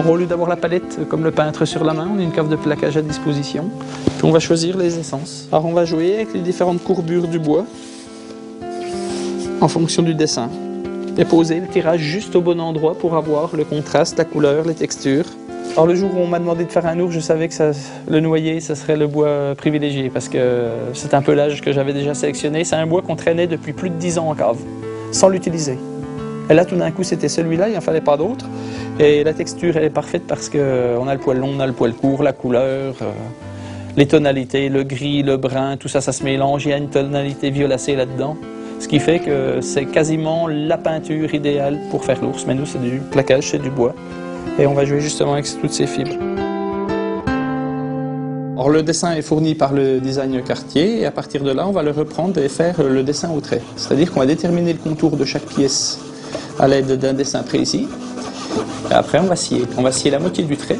Au lieu d'avoir la palette comme le peintre sur la main, on a une cave de plaquage à disposition. Puis on va choisir les essences. Alors on va jouer avec les différentes courbures du bois en fonction du dessin. Et poser le tirage juste au bon endroit pour avoir le contraste, la couleur, les textures. Alors le jour où on m'a demandé de faire un ours, je savais que le noyer, ce serait le bois privilégié parce que c'est un peu l'âge que j'avais déjà sélectionné. C'est un bois qu'on traînait depuis plus de 10 ans en cave, sans l'utiliser. Et là, tout d'un coup, c'était celui-là, il n'en fallait pas d'autre. Et la texture, elle est parfaite parce qu'on a le poil long, on a le poil court, la couleur, les tonalités, le gris, le brun, tout ça, ça se mélange. Il y a une tonalité violacée là-dedans. Ce qui fait que c'est quasiment la peinture idéale pour faire l'ours. Mais nous, c'est du plaquage, c'est du bois. Et on va jouer justement avec toutes ces fibres. Alors, le dessin est fourni par le design Cartier. Et à partir de là, on va le reprendre et faire le dessin au trait. C'est-à-dire qu'on va déterminer le contour de chaque pièce à l'aide d'un dessin précis. Et après, on va scier. On va scier la moitié du trait,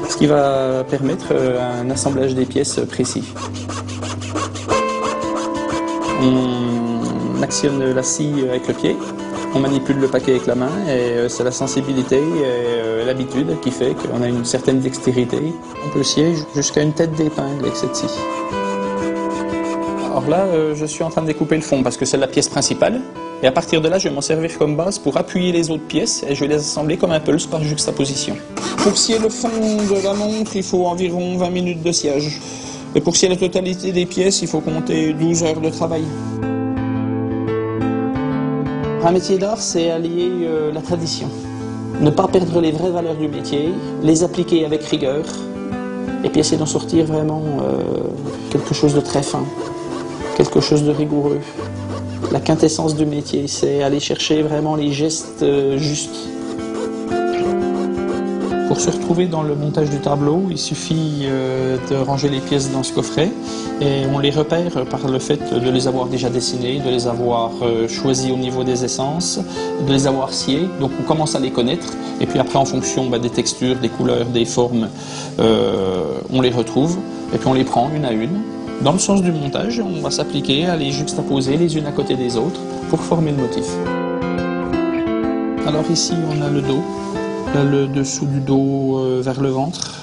ce qui va permettre un assemblage des pièces précis. On actionne la scie avec le pied, on manipule le paquet avec la main et c'est la sensibilité et l'habitude qui fait qu'on a une certaine dextérité. On peut scier jusqu'à une tête d'épingle avec cette scie. Alors là, je suis en train de découper le fond parce que c'est la pièce principale. Et à partir de là, je vais m'en servir comme base pour appuyer les autres pièces et je vais les assembler comme un pulse par juxtaposition. Pour scier le fond de la montre, il faut environ 20 minutes de sciage. Et pour scier la totalité des pièces, il faut compter 12 heures de travail. Un métier d'art, c'est allier la tradition. Ne pas perdre les vraies valeurs du métier, les appliquer avec rigueur, et puis essayer d'en sortir vraiment quelque chose de très fin, quelque chose de rigoureux. La quintessence du métier, c'est aller chercher vraiment les gestes justes. Pour se retrouver dans le montage du tableau, il suffit de ranger les pièces dans ce coffret et on les repère par le fait de les avoir déjà dessinées, de les avoir choisies au niveau des essences, de les avoir sciées. Donc on commence à les connaître et puis après en fonction des textures, des couleurs, des formes, on les retrouve et puis on les prend une à une. Dans le sens du montage, on va s'appliquer à les juxtaposer les unes à côté des autres pour former le motif. Alors ici on a le dos. Là, le dessous du dos vers le ventre.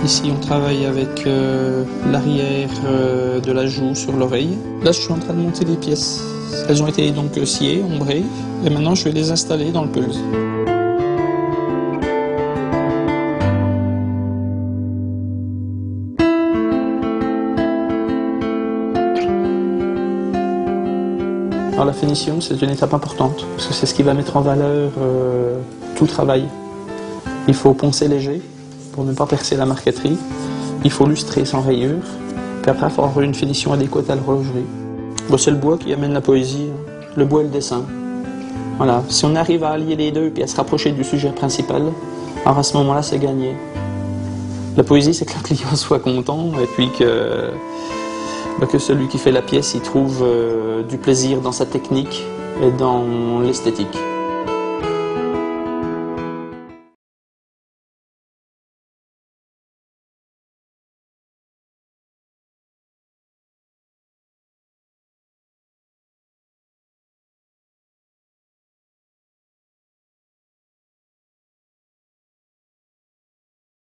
Ici, on travaille avec l'arrière de la joue sur l'oreille. Là, je suis en train de monter les pièces. Elles ont été donc sciées, ombrées, et maintenant, je vais les installer dans le pulse. Alors, la finition, c'est une étape importante, parce que c'est ce qui va mettre en valeur tout le travail. Il faut poncer léger pour ne pas percer la marqueterie. Il faut lustrer sans rayures. Puis après, il faut avoir une finition adéquate à l'horlogerie. Bon, c'est le bois qui amène la poésie, le bois et le dessin. Voilà. Si on arrive à allier les deux et à se rapprocher du sujet principal, alors à ce moment-là, c'est gagné. La poésie, c'est que le client soit content et puis que celui qui fait la pièce, il trouve du plaisir dans sa technique et dans l'esthétique.